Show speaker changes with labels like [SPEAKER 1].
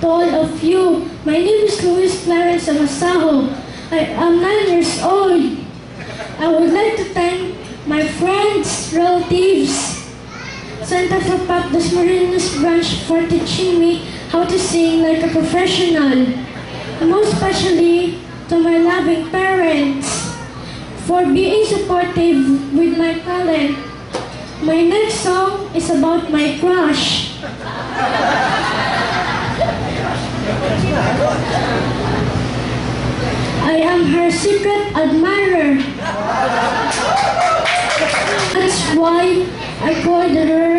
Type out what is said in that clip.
[SPEAKER 1] to all of you. My name is Luis Clarence Amasaho. I am 9 years old. I would like to thank my friends, relatives, Santa Fe Pop Dasmariñas branch for teaching me how to sing like a professional. And most especially to my loving parents for being supportive with my talent. My next song is about my crush. I am her secret admirer. That's why I called her